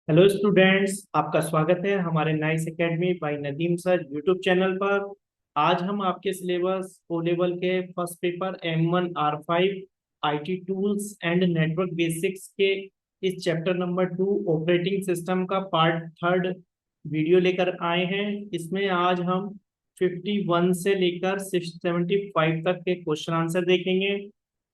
Hello students, आपका स्वागत है हमारे nice academy by Nadeem sir YouTube channel पर। आज हम आपके सिलेबस ओ लेवल के first paper M1R5 IT tools and network basics के इस चैप्टर नंबर 2 ऑपरेटिंग सिस्टम का पार्ट थर्ड वीडियो लेकर आए हैं। इसमें आज हम 51 से लेकर 675 तक के क्वेश्चन आंसर देखेंगे।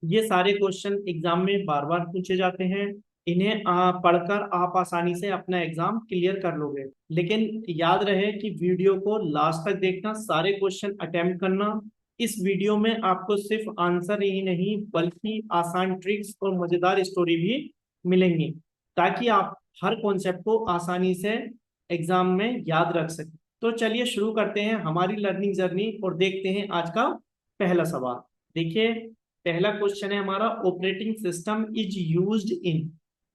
ये सारे क्वेश्चन एग्जाम में बार बार पूछे जाते हैं। इन्हें पढ़कर आप आसानी से अपना एग्जाम क्लियर कर लोगे। लेकिन याद रहे कि वीडियो को लास्ट तक देखना, सारे क्वेश्चन अटेम्प्ट करना। इस वीडियो में आपको सिर्फ आंसर ही नहीं बल्कि आसान ट्रिक्स और मजेदार स्टोरी भी मिलेंगी, ताकि आप हर कॉन्सेप्ट को आसानी से एग्जाम में याद रख सकें। तो चलिए शुरू करते हैं हमारी लर्निंग जर्नी और देखते हैं आज का पहला सवाल। देखिए, पहला क्वेश्चन है हमारा, operating system is used in.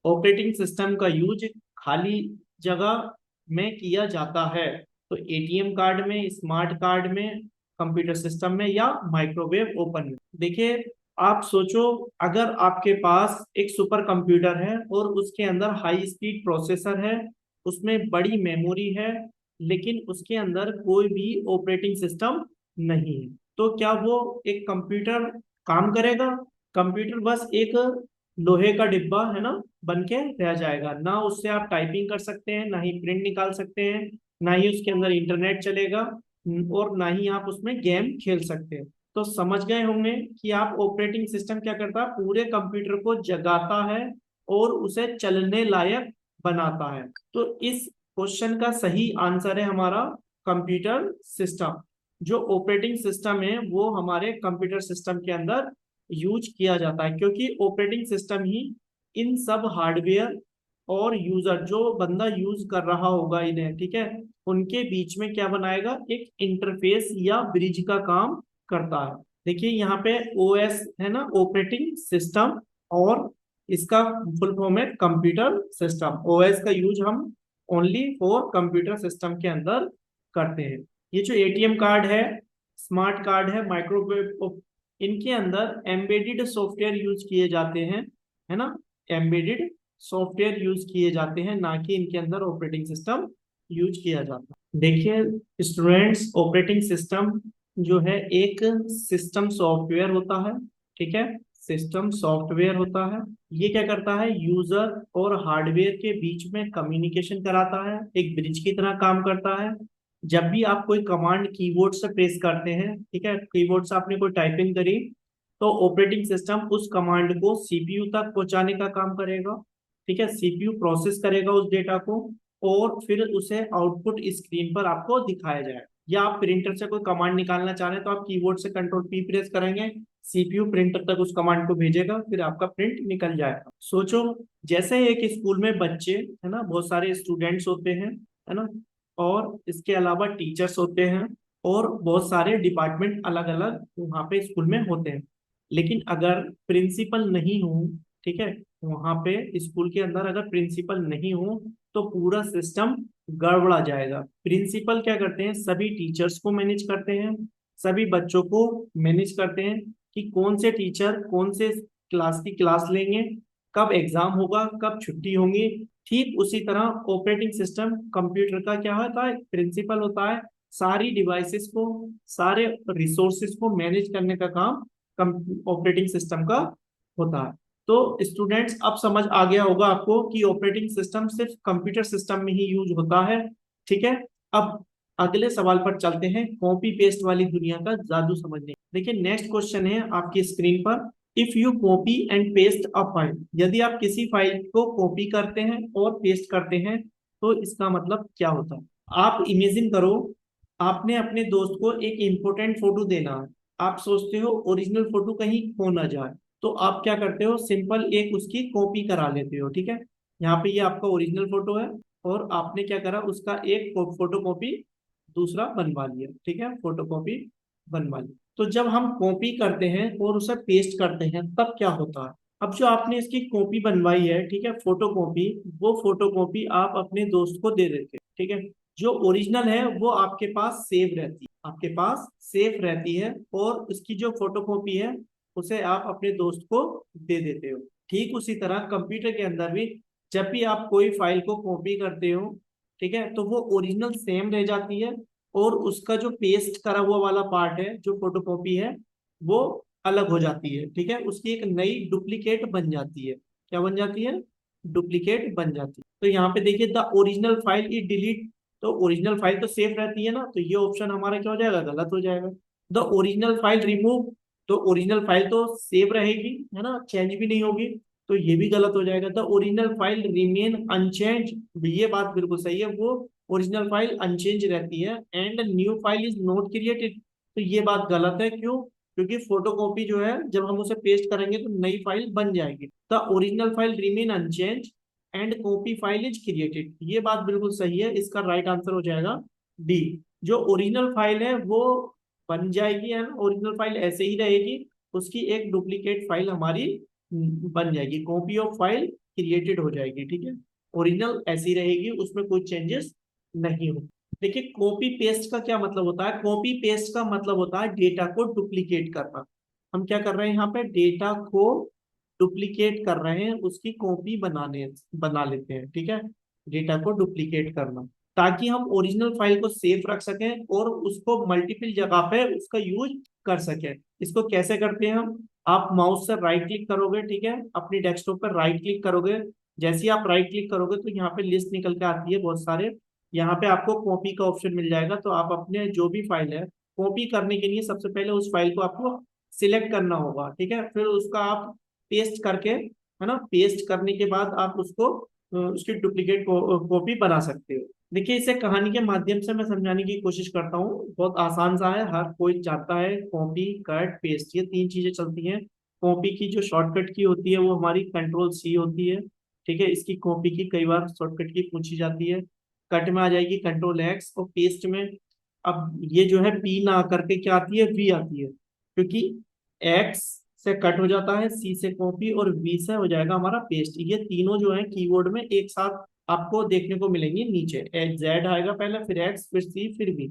Operating system का यूज खाली जगह में किया जाता है, तो एटीएम कार्ड में, स्मार्ट कार्ड में, कंप्यूटर सिस्टम में या माइक्रोवेव ओवन में। देखिए, आप सोचो, अगर आपके पास एक सुपर कंप्यूटर है और उसके अंदर हाई स्पीड प्रोसेसर है, उसमें बड़ी मेमोरी है, लेकिन उसके अंदर कोई भी ऑपरेटिंग सिस्टम नहीं है, तो क्या वो एक कंप्यूटर काम करेगा? कंप्यूटर बस एक लोहे का डिब्बा है ना, बन के रह जाएगा। ना उससे आप टाइपिंग कर सकते हैं, ना ही प्रिंट निकाल सकते हैं, ना ही उसके अंदर इंटरनेट चलेगा, और ना ही आप उसमें गेम खेल सकते हैं। तो समझ गए होंगे कि आप ऑपरेटिंग सिस्टम क्या करता है, पूरे कंप्यूटर को जगाता है और उसे चलने लायक बनाता है। तो इस क्वेश्चन का सही आंसर है हमारा कंप्यूटर सिस्टम। जो ऑपरेटिंग सिस्टम है वो हमारे कंप्यूटर सिस्टम के अंदर यूज किया जाता है, क्योंकि ऑपरेटिंग सिस्टम ही इन सब हार्डवेयर और यूजर, जो बंदा यूज कर रहा होगा इन्हें, ठीक है, उनके बीच में क्या बनाएगा, एक इंटरफेस या ब्रिज का काम करता है। देखिए यहाँ पे ओएस है ना, ऑपरेटिंग सिस्टम, और इसका फुल फॉर्म है कंप्यूटर सिस्टम। ओएस का यूज हम ओनली फॉर कंप्यूटर सिस्टम के अंदर करते हैं। ये जो एटीएम कार्ड है, स्मार्ट कार्ड है, माइक्रोवेव, इनके अंदर एम्बेडेड सॉफ्टवेयर यूज किए जाते हैं, है ना। एम्बेडेड सॉफ्टवेयर यूज किए जाते हैं, ना कि इनके अंदर ऑपरेटिंग सिस्टम यूज किया जाता है। देखिए स्टूडेंट्स, ऑपरेटिंग सिस्टम जो है एक सिस्टम सॉफ्टवेयर होता है, ठीक है, सिस्टम सॉफ्टवेयर होता है। ये क्या करता है, यूजर और हार्डवेयर के बीच में कम्युनिकेशन कराता है, एक ब्रिज की तरह काम करता है। जब भी आप कोई कमांड कीबोर्ड से प्रेस करते हैं, ठीक है, कीबोर्ड से आपने कोई टाइपिंग करी, तो ऑपरेटिंग सिस्टम उस कमांड को सीपीयू तक पहुंचाने का काम करेगा, ठीक है। सीपीयू प्रोसेस करेगा उस डेटा को और फिर उसे आउटपुट स्क्रीन पर आपको दिखाया जाएगा। या आप प्रिंटर से कोई कमांड निकालना चाह रहे हैं तो आप कीबोर्ड से कंट्रोल पी प्रेस करेंगे, सीपीयू प्रिंटर तक उस कमांड को भेजेगा, फिर आपका प्रिंट निकल जाएगा। सोचो, जैसे एक स्कूल में बच्चे, है ना, बहुत सारे स्टूडेंट्स होते हैं, है ना, और इसके अलावा टीचर्स होते हैं, और बहुत सारे डिपार्टमेंट अलग अलग वहाँ पे स्कूल में होते हैं। लेकिन अगर प्रिंसिपल नहीं हो, ठीक है, वहाँ पे स्कूल के अंदर अगर प्रिंसिपल नहीं हो तो पूरा सिस्टम गड़बड़ा जाएगा। प्रिंसिपल क्या करते हैं, सभी टीचर्स को मैनेज करते हैं, सभी बच्चों को मैनेज करते हैं कि कौन से टीचर कौन से क्लास की क्लास लेंगे, कब एग्जाम होगा, कब छुट्टी होंगी। ठीक उसी तरह ऑपरेटिंग सिस्टम कंप्यूटर का क्या होता है, प्रिंसिपल होता है। सारी डिवाइसेस को, सारे रिसोर्सेज को मैनेज करने का काम ऑपरेटिंग सिस्टम का होता है। तो स्टूडेंट्स, अब समझ आ गया होगा आपको कि ऑपरेटिंग सिस्टम सिर्फ कंप्यूटर सिस्टम में ही यूज होता है, ठीक है। अब अगले सवाल पर चलते हैं, कॉपी पेस्ट वाली दुनिया का जादू समझने। देखिए नेक्स्ट क्वेश्चन है आपकी स्क्रीन पर, if you copy and paste a file. यदि आप किसी फाइल को कॉपी करते हैं और पेस्ट करते हैं तो इसका मतलब क्या होता है। आप इमेजिन करो, आपने अपने दोस्त को एक इंपॉर्टेंट फोटो देना है। आप सोचते हो ओरिजिनल फोटो कहीं खो ना जाए, तो आप क्या करते हो, सिंपल एक उसकी कॉपी करा लेते हो, ठीक है। यहाँ पे ये आपका ओरिजिनल फोटो है और आपने क्या करा, उसका एक फोटो कॉपी दूसरा बनवा लिया, ठीक है, फोटो कॉपी बनवा ली। तो जब हम कॉपी करते हैं और उसे पेस्ट करते हैं तब क्या होता है। अब जो आपने इसकी कॉपी बनवाई है, ठीक है, फोटो कॉपी, वो फोटो कॉपी आप अपने दोस्त को दे देते हैं, ठीक है। जो ओरिजिनल है वो आपके पास सेव रहती है, आपके पास सेफ रहती है, और उसकी जो फोटो कॉपी है उसे आप अपने दोस्त को दे देते हो। ठीक उसी तरह कंप्यूटर के अंदर भी जब भी आप कोई फाइल को कॉपी करते हो, ठीक है, तो वो ओरिजिनल सेम रह जाती है, और उसका जो पेस्ट करा हुआ वाला पार्ट है, जो फोटोकॉपी है, वो अलग हो जाती है, ठीक है, उसकी एक नई डुप्लीकेट बन जाती है। क्या बन जाती है? डुप्लीकेट बन जाती है। तो यहाँ पे देखिए, the original file is delete, तो ओरिजिनल फाइल तो सेफ रहती है ना, तो ये ऑप्शन हमारा क्या हो जाएगा? गलत हो जाएगा। द ओरिजिनल फाइल रिमूव, तो ओरिजिनल फाइल तो सेव रहेगी, है ना, चेंज भी नहीं होगी, तो ये भी गलत हो जाएगा। The original file remain unchange, ये बात बिल्कुल सही है, वो ओरिजिनल फाइल अनचेंज रहती है। And new file is not created, तो ये बात गलत है। क्यों? क्योंकि फोटोकॉपी जो है, जब हम उसे पेस्ट करेंगे तो नई फाइल बन जाएगी। The original file remain unchange and copy file is created, ये बात बिल्कुल सही है। इसका राइट आंसर हो जाएगा डी। जो ओरिजिनल फाइल है वो बन जाएगी, है ना, ओरिजिनल फाइल ऐसे ही रहेगी, उसकी एक डुप्लीकेट फाइल हमारी बन जाएगी, कॉपी ऑफ फाइल क्रिएटेड हो जाएगी, ठीक है। ओरिजिनल ऐसी रहेगी, उसमें कोई चेंजेस नहीं हो। देखिए, कॉपी पेस्ट का क्या मतलब होता है? कॉपी पेस्ट का मतलब होता है डेटा को डुप्लीकेट करना। हम क्या कर रहे हैं यहाँ पे? डेटा को डुप्लीकेट कर रहे हैं, उसकी कॉपी बना लेते हैं, ठीक है। डेटा को डुप्लीकेट करना, ताकि हम ओरिजिनल फाइल को सेफ रख सकें और उसको मल्टीपल जगह पे उसका यूज कर सकें। इसको कैसे करते हैं हम? आप माउस से राइट क्लिक करोगे, ठीक है, अपनी डेस्कटॉप पर राइट क्लिक करोगे। जैसे ही आप राइट क्लिक करोगे तो यहाँ पे लिस्ट निकल के आती है बहुत सारे, यहाँ पे आपको कॉपी का ऑप्शन मिल जाएगा। तो आप अपने जो भी फाइल है, कॉपी करने के लिए सबसे पहले उस फाइल को आपको सिलेक्ट करना होगा, ठीक है, फिर उसका आप पेस्ट करके, है ना, पेस्ट करने के बाद आप उसको उसकी डुप्लीकेट कॉपी बना सकते हो। देखिए, इसे कहानी के माध्यम से मैं समझाने की कोशिश करता हूँ। बहुत आसान सा है, हर कोई जानता है। कॉपी, कट, पेस्ट, ये तीन चीजें चलती हैं। कॉपी की जो शॉर्टकट की होती है वो हमारी कंट्रोल सी होती है, ठीक है, इसकी कॉपी की कई बार शॉर्टकट की पूछी जाती है। कट में आ जाएगी कंट्रोल एक्स, और पेस्ट में, अब ये जो है पी ना करके क्या आती है? वी आती है, क्योंकि एक्स से कट हो जाता है, सी से कॉपी, और वी से हो जाएगा हमारा पेस्ट। ये तीनों जो है कीवर्ड में एक साथ आपको देखने को मिलेंगे। नीचे जेड आएगा पहले, फिर एक्स, फिर सी, फिर वी।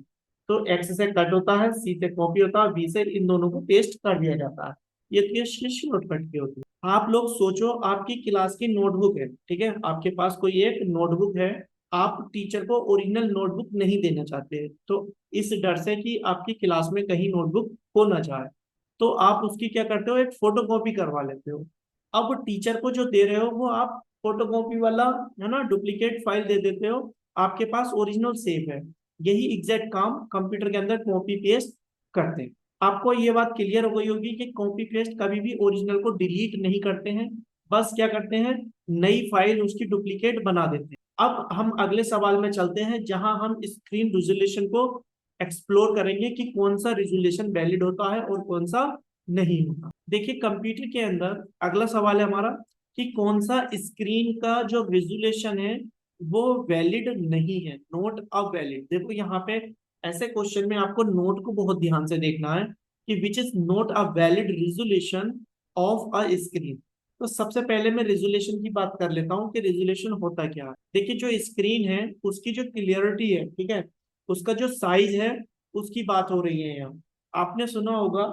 तो एक्स से कट होता है, सी से कॉपी होता है, वी से इन दोनों को पेस्ट कर दिया जाता है। ये शॉर्टकट की होती है। आप लोग सोचो, आपकी क्लास की नोटबुक है, ठीक है, आपके पास कोई एक नोटबुक है, आप टीचर को ओरिजिनल नोटबुक नहीं देना चाहते, तो इस डर से कि आपकी क्लास में कहीं नोटबुक खो ना जाए, तो आप उसकी क्या करते हो? एक फोटो कॉपी करवा लेते हो। अब टीचर को जो दे रहे हो वो आप फोटो कॉपी वाला, है ना, डुप्लीकेट फाइल दे देते हो, आपके पास ओरिजिनल सेव है। यही एग्जैक्ट काम कंप्यूटर के अंदर कॉपी पेस्ट करते हैं। आपको ये बात क्लियर हो गई होगी कि कॉपी पेस्ट कभी भी ओरिजिनल को डिलीट नहीं करते हैं, बस क्या करते हैं? नई फाइल उसकी डुप्लीकेट बना देते हैं। अब हम अगले सवाल में चलते हैं, जहां हम स्क्रीन रिजोल्यूशन को एक्सप्लोर करेंगे कि कौन सा रिजोल्यूशन वैलिड होता है और कौन सा नहीं होता। देखिए, कंप्यूटर के अंदर अगला सवाल है हमारा कि कौन सा स्क्रीन का जो रिजोल्यूशन है वो वैलिड नहीं है, नोट अ वैलिड। देखो यहाँ पे ऐसे क्वेश्चन में आपको नोट को बहुत ध्यान से देखना है कि which is not a valid resolution of a screen. तो सबसे पहले मैं रिजोल्यूशन की बात कर लेता हूँ कि रिजोल्यूशन होता क्या है। देखिए, जो स्क्रीन है उसकी जो क्लियरिटी है, ठीक है, उसका जो साइज है, उसकी बात हो रही है यहाँ। आपने सुना होगा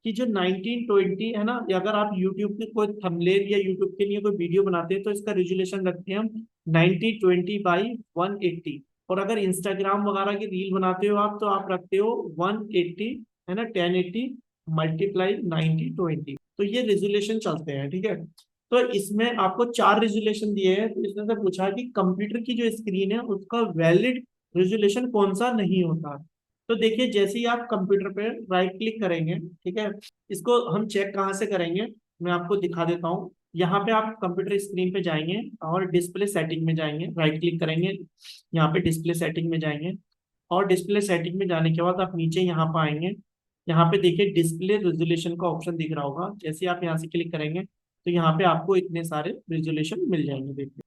कि जो 1920 है ना, अगर आप यूट्यूब के कोई थंबनेल या यूट्यूब के लिए कोई वीडियो बनाते हैं तो इसका रिजोल्यूशन रखते हैं हम 1920 बाई 180। और अगर इंस्टाग्राम वगैरह की रील बनाते हो आप, तो आप रखते हो 180, है ना, 1080 मल्टीप्लाई 1920। तो ये रिजोल्यूशन चलते हैं, ठीक है। तो इसमें आपको चार रिजोल्यूशन दिए हैं, तो इसमें से पूछा कि कंप्यूटर की जो स्क्रीन है उसका वैलिड रिजोल्यूशन कौन सा नहीं होता। तो देखिए, जैसे ही आप कंप्यूटर पे राइट क्लिक करेंगे, ठीक है, इसको हम चेक कहाँ से करेंगे, मैं आपको दिखा देता हूँ। यहाँ पे आप कंप्यूटर स्क्रीन पे जाएंगे और डिस्प्ले सेटिंग में जाएंगे, राइट क्लिक करेंगे, यहाँ पे डिस्प्ले सेटिंग में जाएंगे, और डिस्प्ले सेटिंग में जाने के बाद आप नीचे यहाँ पे आएंगे। यहाँ पे देखिए डिस्प्ले रेजोल्यूशन का ऑप्शन दिख रहा होगा, जैसे ही आप यहाँ से क्लिक करेंगे तो यहाँ पे आपको इतने सारे रेजोल्यूशन मिल जाएंगे, देखिए,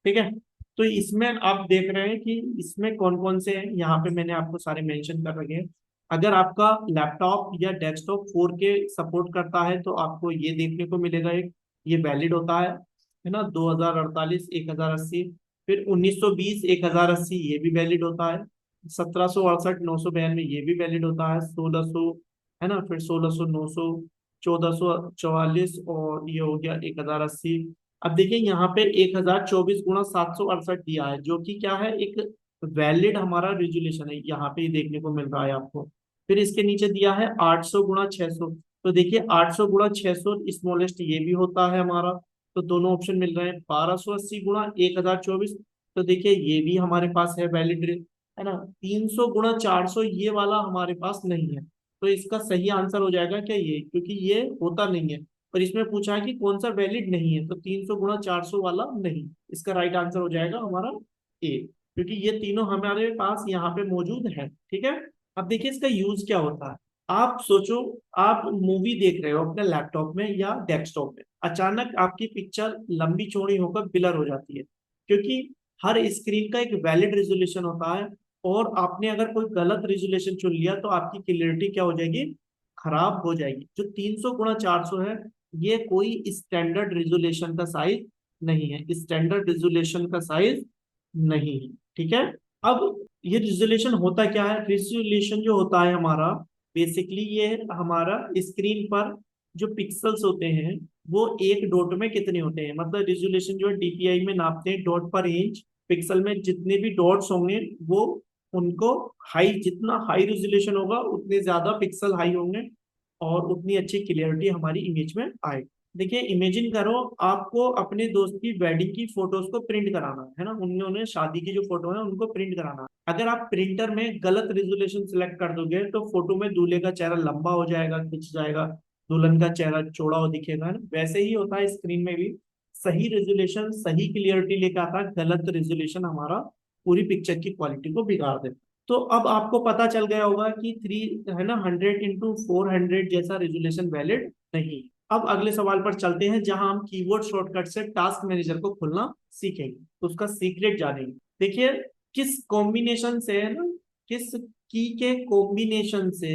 ठीक है। तो इसमें आप देख रहे हैं कि इसमें कौन कौन से हैं, यहाँ पे मैंने आपको सारे मेंशन कर रखे हैं। अगर आपका लैपटॉप या डेस्कटॉप 4K सपोर्ट करता है तो आपको ये देखने को मिलेगा, एक ये वैलिड होता है ना, 2048, 1080, फिर 1920, 1080 ये भी वैलिड होता है, 1768, 992 ये भी वैलिड होता है, 1600, है ना, फिर 1600, 900, 1444, और ये हो गया 1080, अब देखिए यहाँ पे 1024 × 768 दिया है, जो कि क्या है, एक वैलिड हमारा रेजोल्यूशन है, यहाँ पे ही देखने को मिल रहा है आपको। फिर इसके नीचे दिया है 800 × 600। तो देखिए 800 × 600 स्मॉलेस्ट ये भी होता है हमारा, तो दोनों ऑप्शन मिल रहे हैं। 1280 × 1024, तो देखिए ये भी हमारे पास है वैलिड, है ना। 300 × 400 ये वाला हमारे पास नहीं है, तो इसका सही आंसर हो जाएगा क्या ये, क्योंकि ये होता नहीं है। पर इसमें पूछा है कि कौन सा वैलिड नहीं है, तो 300 × 400 वाला नहीं, इसका राइट आंसर हो जाएगा हमारा ए, क्योंकि ये तीनों हमारे पास यहाँ पे मौजूद है। ठीक है। अब देखिए इसका यूज क्या होता है। आप सोचो, आप मूवी देख रहे हो अपने लैपटॉप में या डेस्कटॉप में, अचानक आपकी पिक्चर लंबी चौड़ी होकर ब्लर हो जाती है, क्योंकि हर स्क्रीन का एक वैलिड रेजोल्यूशन होता है, और आपने अगर कोई गलत रेजोल्यूशन चुन लिया तो आपकी क्लियरिटी क्या हो जाएगी, खराब हो जाएगी। जो 300 × 400 है, ये कोई स्टैंडर्ड रेजोल्यूशन का साइज नहीं है, स्टैंडर्ड रेजोल्यूशन का साइज नहीं है। ठीक है। अब ये रेजोल्यूशन होता क्या है, रेजोल्यूशन जो होता है हमारा, बेसिकली ये हमारा स्क्रीन पर जो पिक्सल्स होते हैं वो एक डॉट में कितने होते हैं, मतलब रेजोल्यूशन जो है डीपीआई में नापते हैं, डॉट पर इंच पिक्सल में जितने भी डॉट्स होंगे वो, उनको हाई, जितना हाई रेजोल्यूशन होगा उतने ज्यादा पिक्सल हाई होंगे, और उतनी अच्छी क्लियरिटी हमारी इमेज में आएगी। देखिए इमेजिन करो, आपको अपने दोस्त की वेडिंग की फोटोज को प्रिंट कराना है ना, उन्होंने शादी की जो फोटो है उनको प्रिंट कराना है। अगर आप प्रिंटर में गलत रेजोल्यूशन सिलेक्ट कर दोगे तो फोटो में दूल्हे का चेहरा लंबा हो जाएगा, खिंच जाएगा, दुल्हन का चेहरा चौड़ा हो दिखेगा, है ना। वैसे ही होता है स्क्रीन में भी, सही रेजोल्यूशन सही क्लियरिटी लेकर आता है, गलत रेजोल्यूशन हमारा पूरी पिक्चर की क्वालिटी को बिगाड़ देता है। तो अब आपको पता चल गया होगा कि 300 × 400 जैसा रेजोल्यूशन वैलिड नहीं। अब अगले सवाल पर चलते हैं, जहां हम कीबोर्ड शॉर्टकट से टास्क मैनेजर को खोलना सीखेंगे, तो उसका सीक्रेट जानेंगे। देखिए किस कॉम्बिनेशन से, है ना, किस की के कॉम्बिनेशन से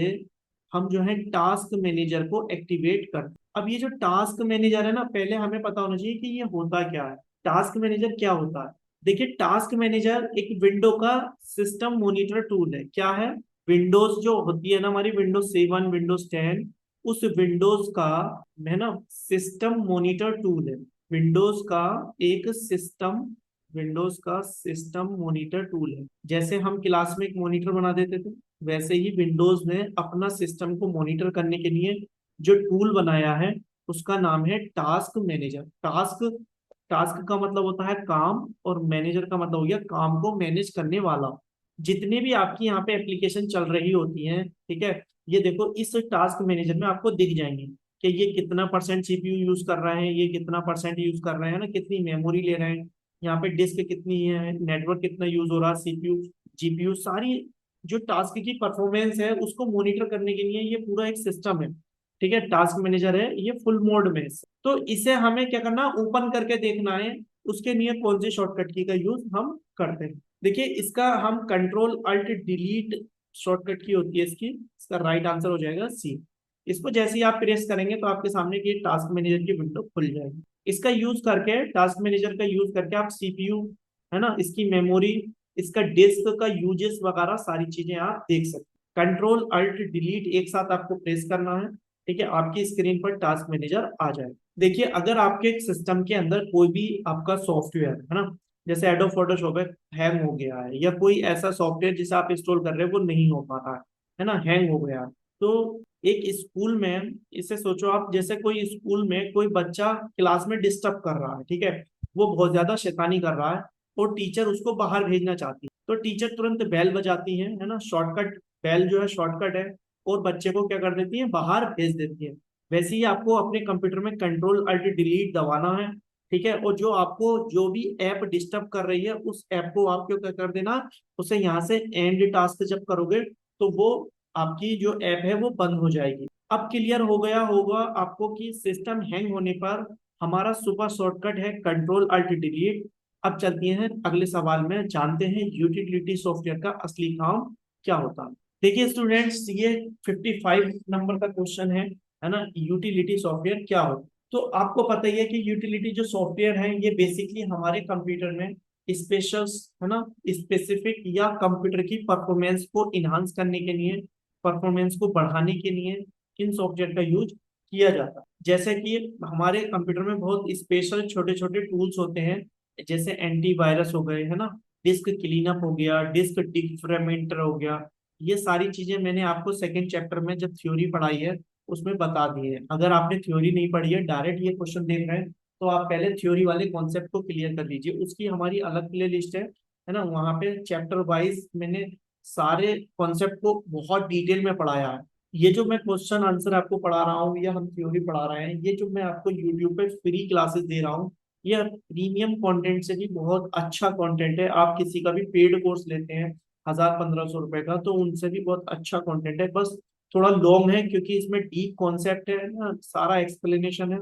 हम जो है टास्क मैनेजर को एक्टिवेट करते हैं। अब ये जो टास्क मैनेजर है ना, पहले हमें पता होना चाहिए कि ये होता क्या है, टास्क मैनेजर क्या होता है। देखिए टास्क मैनेजर एक विंडो का सिस्टम मॉनिटर टूल है। क्या है, विंडोज जो होती है ना हमारी, विंडोज 7 विंडोज 10, उस विंडोज का, है ना, सिस्टम मॉनिटर टूल है। विंडोज का एक सिस्टम, विंडोज का सिस्टम मॉनिटर टूल है। जैसे हम क्लास में एक मॉनिटर बना देते थे, वैसे ही विंडोज ने अपना सिस्टम को मॉनिटर करने के लिए जो टूल बनाया है उसका नाम है टास्क मैनेजर। टास्क, टास्क का मतलब होता है काम, और मैनेजर का मतलब हो गया काम को मैनेज करने वाला। जितने भी आपकी यहाँ पे एप्लीकेशन चल रही होती हैं, ठीक है, ये देखो इस टास्क मैनेजर में आपको दिख जाएंगे कि ये कितना परसेंट सीपीयू यूज कर रहे हैं, ये कितना परसेंट यूज कर रहे हैं ना, कितनी मेमोरी ले रहे हैं, यहाँ पे डिस्क कितनी है, नेटवर्क कितना यूज हो रहा है, सीपीयू जीपीयू, सारी जो टास्क की परफॉर्मेंस है उसको मॉनिटर करने के लिए ये पूरा एक सिस्टम है। ठीक है, टास्क मैनेजर है ये फुल मोड में। तो इसे हमें क्या करना, ओपन करके देखना है उसके लिए कौन सी शॉर्टकट की का यूज हम करते हैं। देखिए इसका हम कंट्रोल अल्ट डिलीट शॉर्टकट की होती है इसकी, इसका राइट आंसर हो जाएगा सी। इसको जैसे ही आप प्रेस करेंगे तो आपके सामने की टास्क मैनेजर की विंडो खुल जाएगी। इसका यूज करके, टास्क मैनेजर का यूज करके आप सीपीयू, है ना, इसकी मेमोरी, इसका डिस्क का यूजेस वगैरह सारी चीजें आप देख सकते हैं। कंट्रोल अल्ट डिलीट एक साथ आपको प्रेस करना है, ठीक है, आपकी स्क्रीन पर टास्क मैनेजर आ जाए। देखिए अगर आपके सिस्टम के अंदर कोई भी आपका सॉफ्टवेयर है ना, जैसे एडोब फोटोशॉप है, हैंग हो गया है, या कोई ऐसा सॉफ्टवेयर जिसे आप इंस्टॉल कर रहे हो वो नहीं हो पा रहा है ना, हैंग हो गया, तो एक स्कूल में, इसे सोचो आप, जैसे कोई स्कूल में कोई बच्चा क्लास में डिस्टर्ब कर रहा है, ठीक है, वो बहुत ज्यादा शैतानी कर रहा है, और टीचर उसको बाहर भेजना चाहती है, तो टीचर तुरंत बेल बजाती है ना, शॉर्टकट, बेल जो है शॉर्टकट है, और बच्चे को क्या कर देती है, बाहर भेज देती है। वैसे ही आपको अपने कंप्यूटर में कंट्रोल अल्ट डिलीट दबाना है, ठीक है, और जो आपको जो भी ऐप डिस्टर्ब कर रही है उस ऐप को आपको क्या कर देना, उसे यहाँ से एंड टास्क जब करोगे तो वो आपकी जो ऐप है वो बंद हो जाएगी। अब क्लियर हो गया होगा आपको कि सिस्टम हैंग होने पर हमारा सुपर शॉर्टकट है कंट्रोल अल्ट डिलीट। अब चलते हैं अगले सवाल में, जानते हैं यूटिलिटी सॉफ्टवेयर का असली काम क्या होता है। देखिए स्टूडेंट्स, ये 55 नंबर का क्वेश्चन है ना, यूटिलिटी सॉफ्टवेयर क्या होता है। तो आपको पता ही है कि यूटिलिटी जो सॉफ्टवेयर है ये बेसिकली हमारे कंप्यूटर में स्पेशल, है ना, स्पेसिफिक या कंप्यूटर की परफॉर्मेंस को इनहांस करने के लिए, परफॉर्मेंस को बढ़ाने के लिए इन सॉफ्टवेयर का यूज किया जाता है। जैसे कि हमारे कंप्यूटर में बहुत स्पेशल छोटे छोटे टूल्स होते हैं, जैसे एंटीवायरस हो गए, है ना, डिस्क क्लीनअप हो गया, डिस्क डिफ्रेगमेंटर हो गया। ये सारी चीजें मैंने आपको सेकंड चैप्टर में जब थ्योरी पढ़ाई है उसमें बता दी है। अगर आपने थ्योरी नहीं पढ़ी है, डायरेक्ट ये क्वेश्चन देख रहे हैं, तो आप पहले थ्योरी वाले कॉन्सेप्ट को क्लियर कर लीजिए। उसकी हमारी अलग प्ले लिस्ट है ना, वहाँ पे चैप्टर वाइज मैंने सारे कॉन्सेप्ट को बहुत डिटेल में पढ़ाया है। ये जो मैं क्वेश्चन आंसर आपको पढ़ा रहा हूँ या हम थ्योरी पढ़ा रहे हैं, ये जो मैं आपको यूट्यूब पे फ्री क्लासेस दे रहा हूँ, ये प्रीमियम कंटेंट से भी बहुत अच्छा कंटेंट है। आप किसी का भी पेड कोर्स लेते हैं 1000-1500 रुपए का, तो उनसे भी बहुत अच्छा कंटेंट है। बस थोड़ा लॉन्ग है क्योंकि इसमें डीप कॉन्सेप्ट है ना, सारा एक्सप्लेनेशन है।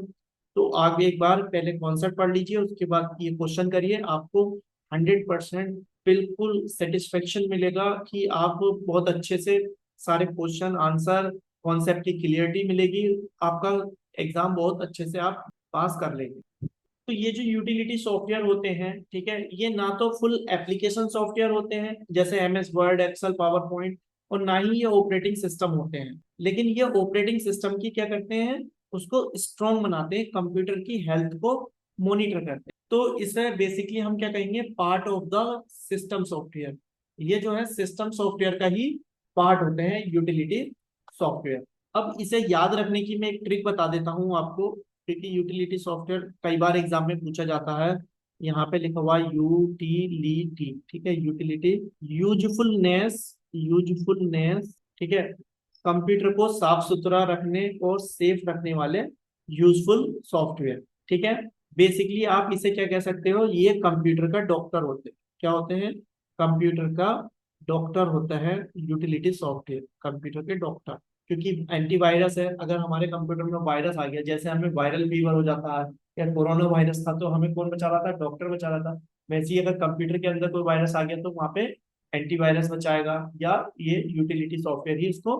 तो आप एक बार पहले कॉन्सेप्ट पढ़ लीजिए, उसके बाद ये क्वेश्चन करिए, आपको 100% बिल्कुल सेटिस्फेक्शन मिलेगा कि आप बहुत अच्छे से सारे क्वेश्चन आंसर, कॉन्सेप्ट की क्लियरिटी मिलेगी। आपका एग्जाम बहुत अच्छे से आप पास कर लेंगे। तो ये जो यूटिलिटी सॉफ्टवेयर होते हैं, ठीक है, ये ना तो फुल एप्लीकेशन सॉफ्टवेयर होते हैं जैसे MS Word, Excel, PowerPoint, और ना ही ये ऑपरेटिंग सिस्टम होते हैं। लेकिन ये ऑपरेटिंग सिस्टम की क्या करते हैं, उसको स्ट्रॉन्ग बनाते हैं, कंप्यूटर की हेल्थ को मॉनिटर करते हैं। तो इसे बेसिकली हम क्या कहेंगे, part of the system software. ये जो है सिस्टम सॉफ्टवेयर का ही पार्ट होते हैं यूटिलिटी सॉफ्टवेयर। अब इसे याद रखने की मैं एक ट्रिक बता देता हूँ आपको, क्योंकि यूटिलिटी सॉफ्टवेयर कई बार एग्जाम में पूछा जाता है। यहाँ पे लिखा हुआ यूटिलिटी, ठीक है, यूटिलिटी, यूजफुलनेस, यूजफुलनेस, ठीक है, कंप्यूटर को साफ सुथरा रखने और सेफ रखने वाले यूजफुल सॉफ्टवेयर, ठीक है। बेसिकली आप इसे क्या कह सकते हो, ये कंप्यूटर का डॉक्टर होते हैं। क्या होते हैं, कंप्यूटर का डॉक्टर होता है यूटिलिटी सॉफ्टवेयर, कंप्यूटर के डॉक्टर। क्योंकि एंटीवायरस है, अगर हमारे कंप्यूटर में वायरस आ गया, जैसे हमें वायरल फीवर हो जाता है या कोरोना वायरस था, तो हमें कौन बचा रहा था, डॉक्टर बचा रहा था। वैसे ही अगर कंप्यूटर के अंदर कोई वायरस आ गया तो वहां पे एंटीवायरस बचाएगा, या ये यूटिलिटी सॉफ्टवेयर ही इसको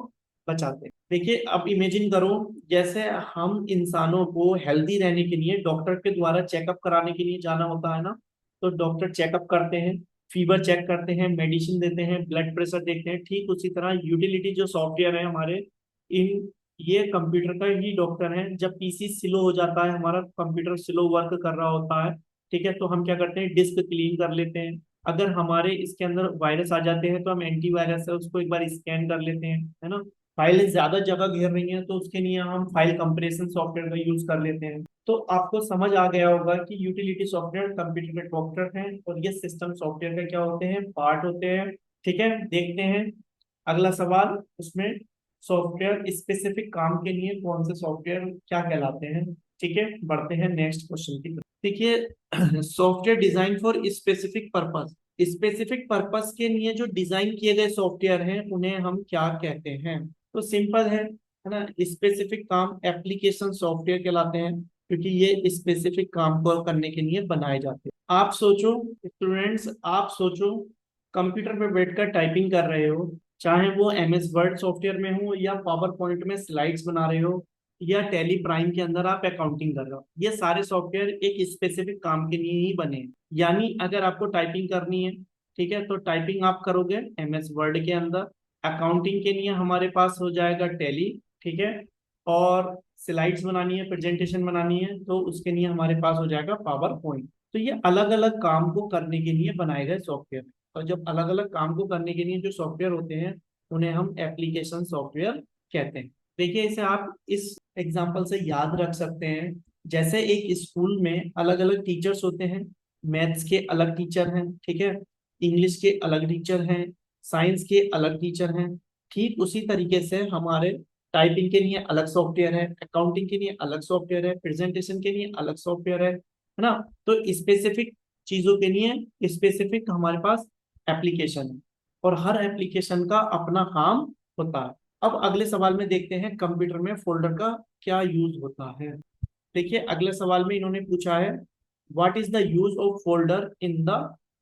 बचाते हैं। देखिए अब इमेजिन करो, जैसे हम इंसानों को हेल्दी रहने के लिए डॉक्टर के द्वारा चेकअप कराने के लिए जाना होता है ना, तो डॉक्टर चेकअप करते हैं, फीवर चेक करते हैं, मेडिसिन देते हैं, ब्लड प्रेशर देखते हैं। ठीक उसी तरह यूटिलिटी जो सॉफ्टवेयर है हमारे, इन ये कंप्यूटर का ही डॉक्टर है। जब पीसी स्लो हो जाता है, हमारा कंप्यूटर स्लो वर्क कर रहा होता है, ठीक है, तो हम क्या करते हैं, डिस्क क्लीन कर लेते हैं। अगर हमारे इसके अंदर वायरस आ जाते हैं तो हम एंटीवायरस है उसको एक बार स्कैन कर लेते हैं, है ना। फाइल ज्यादा जगह घेर रही है तो उसके लिए हम फाइल कंप्रेशन सॉफ्टवेयर का यूज कर लेते हैं। तो आपको समझ आ गया होगा कि यूटिलिटी सॉफ्टवेयर कंप्यूटर के डॉक्टर हैं, और ये सिस्टम सॉफ्टवेयर का क्या होते हैं, पार्ट होते हैं। ठीक है, देखते हैं अगला सवाल, उसमें सॉफ्टवेयर स्पेसिफिक काम के लिए कौन से सॉफ्टवेयर क्या कहलाते हैं। ठीक है, बढ़ते हैं नेक्स्ट क्वेश्चन की तरफ। देखिए software design for specific purpose, specific purpose के लिए जो डिजाइन किए गए सॉफ्टवेयर हैं उन्हें हम क्या कहते हैं। तो सिंपल है ना, स्पेसिफिक काम एप्लीकेशन सॉफ्टवेयर कहलाते हैं, क्योंकि ये स्पेसिफिक काम को करने के लिए बनाए जाते हैं। आप सोचो स्टूडेंट्स, आप सोचो, कंप्यूटर पे बैठकर टाइपिंग कर रहे हो, चाहे वो एमएस वर्ड सॉफ्टवेयर में हो या पावर पॉइंट में स्लाइड्स बना रहे हो या टेली प्राइम के अंदर आप अकाउंटिंग कर रहे हो, ये सारे सॉफ्टवेयर एक स्पेसिफिक काम के लिए ही बने हैं। यानी अगर आपको टाइपिंग करनी है, ठीक है, तो टाइपिंग आप करोगे एमएस वर्ड के अंदर, अकाउंटिंग के लिए हमारे पास हो जाएगा टैली, ठीक है, और स्लाइड्स बनानी है, प्रेजेंटेशन बनानी है, तो उसके लिए हमारे पास हो जाएगा पावर पॉइंट। तो ये अलग अलग काम को करने के लिए बनाए गए सॉफ्टवेयर। और जब अलग अलग काम को करने के लिए जो सॉफ्टवेयर होते हैं उन्हें हम एप्लीकेशन सॉफ्टवेयर कहते हैं। देखिए इसे आप इस एग्जाम्पल से याद रख सकते हैं, जैसे एक स्कूल में अलग अलग टीचर्स होते हैं, मैथ्स के अलग टीचर हैं, ठीक है, इंग्लिश के अलग टीचर हैं, साइंस के अलग टीचर हैं। ठीक उसी तरीके से हमारे टाइपिंग के लिए अलग सॉफ्टवेयर है, अकाउंटिंग के लिए अलग सॉफ्टवेयर है, प्रेजेंटेशन के लिए अलग सॉफ्टवेयर है ना। तो स्पेसिफिक चीजों के लिए स्पेसिफिक हमारे पास एप्लीकेशन है, और हर एप्लीकेशन का अपना काम होता है। अब अगले सवाल में देखते हैं कंप्यूटर में फोल्डर का क्या यूज होता है। देखिए अगले सवाल में इन्होंने पूछा है, what is the use of folder in the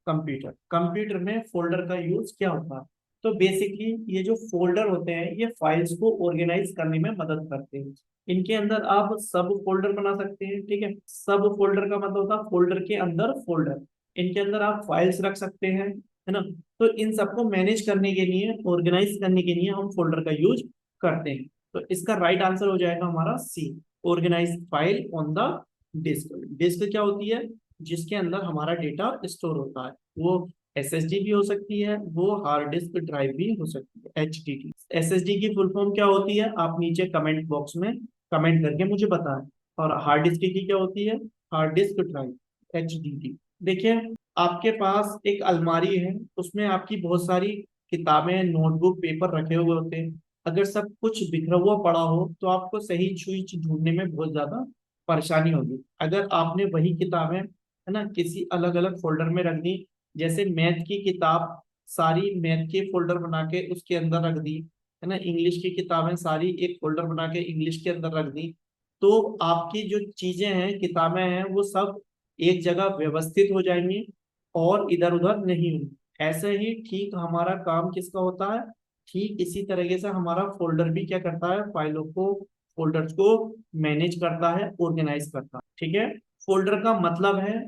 computer, computer में फोल्डर का यूज क्या होता है। तो बेसिकली ये जो फोल्डर होते हैं ये फाइल्स को ऑर्गेनाइज करने में मदद करते हैं। इनके अंदर आप सब फोल्डर बना सकते हैं, ठीक है, सब फोल्डर का मतलब होता है फोल्डर के अंदर फोल्डर। इनके अंदर आप फाइल्स रख सकते हैं, है ना। तो इन सबको मैनेज करने के लिए, ऑर्गेनाइज करने के लिए हम फोल्डर का यूज करते हैं। तो इसका राइट आंसर हो जाएगा हमारा C. Organise file on the disk. Disk क्या होती है? जिसके अंदर हमारा डेटा स्टोर होता है। वो एसएसडी भी हो सकती है, वो हार्ड डिस्क ड्राइव भी हो सकती है, एचडीडी। एसएसडी की फुल फॉर्म क्या होती है? आप नीचे कमेंट बॉक्स में कमेंट करके मुझे बताएं। और हार्ड डिस्क की क्या होती है? Hard disk drive, HDD. देखिए, आपके पास एक अलमारी है, उसमें आपकी बहुत सारी किताबें, नोटबुक, पेपर रखे हुए होते हैं। अगर सब कुछ बिखरा हुआ पड़ा हो तो आपको सही चीज ढूंढने में बहुत ज्यादा परेशानी होगी। अगर आपने वही किताबें, है ना, किसी अलग अलग फोल्डर में रख दी, जैसे मैथ की किताब सारी मैथ के फोल्डर बना के उसके अंदर रख दी, है ना, इंग्लिश की किताबें सारी एक फोल्डर बना के इंग्लिश के अंदर रख दी, तो आपकी जो चीजें हैं, किताबें हैं, वो सब एक जगह व्यवस्थित हो जाएंगी और इधर उधर नहीं होंगी। ऐसे ही ठीक हमारा काम किसका होता है? ठीक इसी तरीके से हमारा फोल्डर भी क्या करता है? फाइलों को, फोल्डर्स को मैनेज करता है, ऑर्गेनाइज करता है। ठीक है। फोल्डर का मतलब है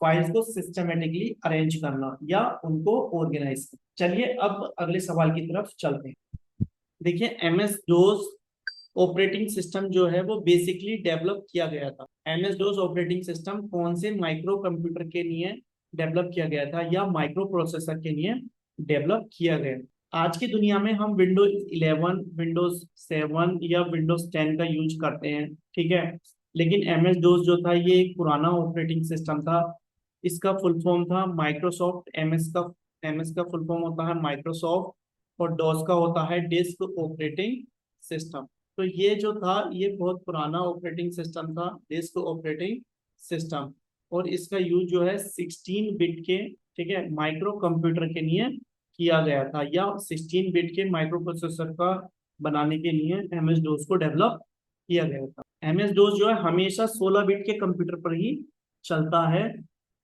फाइल्स को सिस्टमेटिकली अरेंज करना या उनको ऑर्गेनाइज करना। चलिए अब अगले सवाल की तरफ चलते हैं। देखिए, एमएस डोस ऑपरेटिंग सिस्टम जो है वो बेसिकली डेवलप किया गया था। एमएस डोस ऑपरेटिंग सिस्टम कौन से माइक्रो कंप्यूटर के लिए डेवलप किया गया था या माइक्रो प्रोसेसर के लिए डेवलप किया गया? आज की दुनिया में हम विंडोज 11, विंडोज 7 या विंडोज 10 का यूज करते हैं, ठीक है। लेकिन एमएस डोस जो था ये एक पुराना ऑपरेटिंग सिस्टम था। इसका फुल फॉर्म था माइक्रोसॉफ्ट। एमएस का फुल फॉर्म होता है माइक्रोसॉफ्ट और डॉस का होता है डिस्क ऑपरेटिंग सिस्टम। तो ये जो था ये बहुत पुराना ऑपरेटिंग सिस्टम था, डिस्क ऑपरेटिंग सिस्टम। और इसका यूज जो है 16 बिट के, ठीक है, माइक्रो कंप्यूटर के लिए किया गया था, या 16 बिट के माइक्रो प्रोसेसर का बनाने के लिए एमएस डोस को डेवलप किया गया था। एमएस डोस जो है हमेशा 16 बिट के कंप्यूटर पर ही चलता है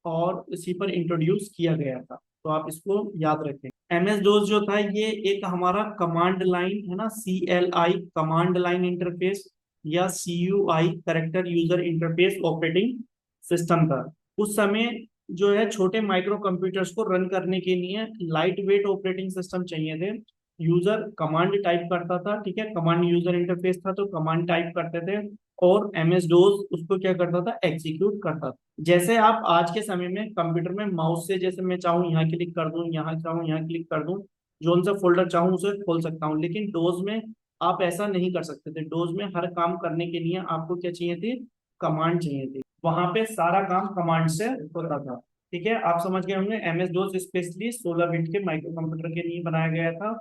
और इसी पर इंट्रोड्यूस किया गया था। तो आप इसको याद रखें। एमएस डोस जो था ये एक हमारा कमांड लाइन, है ना, CLI कमांड लाइन इंटरफेस या CUI character user interface operating system था। उस समय जो है छोटे माइक्रो कंप्यूटर्स को रन करने के लिए लाइट वेट ऑपरेटिंग सिस्टम चाहिए थे। यूजर कमांड टाइप करता था, ठीक है, कमांड यूजर इंटरफेस था तो कमांड टाइप करते थे और एमएस डोस उसको क्या करता था? एग्जीक्यूट करता था। जैसे आप आज के समय में कंप्यूटर में माउस से, जैसे मैं चाहूँ यहाँ क्लिक कर दूं, यहाँ चाहूँ यहाँ क्लिक कर दूं, जोन सा फोल्डर चाहूँ उसे खोल सकता हूँ। लेकिन डोज में आप ऐसा नहीं कर सकते थे। डोज में हर काम करने के लिए आपको क्या चाहिए थी? कमांड चाहिए थी। वहां पे सारा काम कमांड से होता था। ठीक है, आप समझ गए होंगे एमएस डोस स्पेशली 16 बिट के माइक्रो कंप्यूटर के लिए बनाया गया था।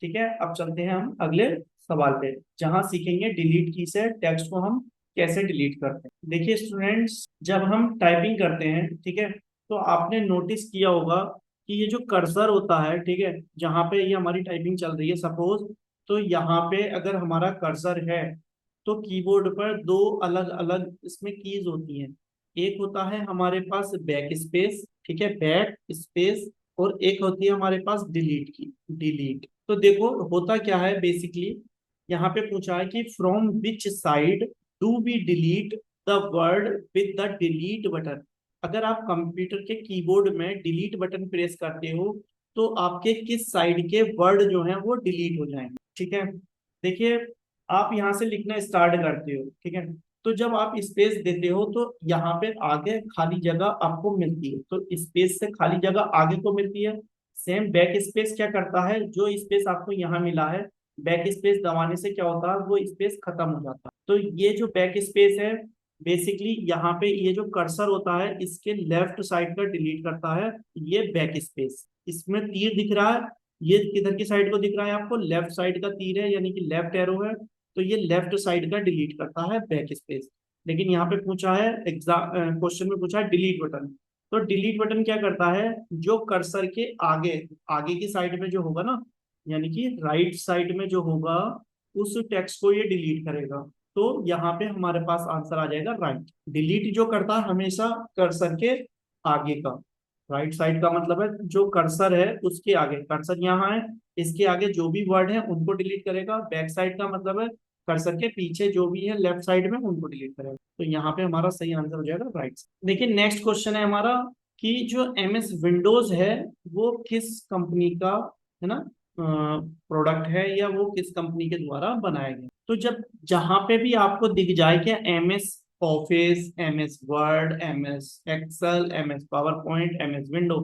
ठीक है, अब चलते हैं हम अगले सवाल पे, जहां सीखेंगे डिलीट की से टेक्स्ट को हम कैसे डिलीट करते हैं। देखिए स्टूडेंट्स, जब हम टाइपिंग करते हैं, ठीक है, तो आपने नोटिस किया होगा कि ये जो कर्सर होता है, ठीक है, जहाँ पे ये हमारी टाइपिंग चल रही है सपोज, तो यहाँ पे अगर हमारा कर्सर है तो कीबोर्ड पर दो अलग अलग इसमें कीज होती हैं। एक होता है हमारे पास बैक स्पेस, ठीक है, बैक स्पेस, और एक होती है हमारे पास डिलीट की, डिलीट। तो देखो होता क्या है बेसिकली, यहाँ पे पूछा है कि from which side do we delete the word with the delete button. अगर आप कंप्यूटर के कीबोर्ड में डिलीट बटन प्रेस करते हो तो आपके किस साइड के वर्ड जो हैं वो डिलीट हो जाएंगे। ठीक है, देखिए, आप यहाँ से लिखना स्टार्ट करते हो, ठीक है, तो जब आप स्पेस देते हो तो यहाँ पे आगे खाली जगह आपको मिलती है, तो स्पेस से खाली जगह आगे को मिलती है। सेम बैक स्पेस क्या करता है? जो स्पेस आपको यहाँ मिला है, बैक स्पेस दबाने से क्या होता है? वो स्पेस खत्म हो जाता है। तो ये जो बैक स्पेस है बेसिकली यहाँ पे ये जो कर्सर होता है इसके लेफ्ट साइड का डिलीट करता है, ये बैक स्पेस। इसमें तीर दिख रहा है, ये किधर की साइड को दिख रहा है? आपको लेफ्ट साइड का तीर है, यानी कि लेफ्ट एरो है, तो ये लेफ्ट साइड का डिलीट करता है बैक स्पेस। लेकिन यहाँ पे पूछा है एग्जाम क्वेश्चन में पूछा है डिलीट बटन। तो डिलीट बटन क्या करता है? जो कर्सर के आगे, आगे की साइड में जो होगा ना, यानी कि राइट साइड में जो होगा, उस टेक्स्ट को ये डिलीट करेगा। तो यहाँ पे हमारे पास आंसर आ जाएगा राइट। डिलीट जो करता है हमेशा कर्सर के आगे का, राइट साइड का मतलब है जो कर्सर है उसके आगे, कर्सर यहाँ है, इसके आगे जो भी वर्ड है उनको डिलीट करेगा। बैक साइड का मतलब है कर्सर के पीछे जो भी है लेफ्ट साइड में उनको डिलीट करेगा। तो यहाँ पे हमारा सही आंसर हो जाएगा राइट। देखिए नेक्स्ट क्वेश्चन है हमारा कि जो एमएस विंडोज है वो किस कंपनी का, है ना, प्रोडक्ट है या वो किस कंपनी के द्वारा बनाया गया। तो जब जहां पे भी आपको दिख जाए क्या MS Office, MS Word, MS Excel, MS PowerPoint, MS Window,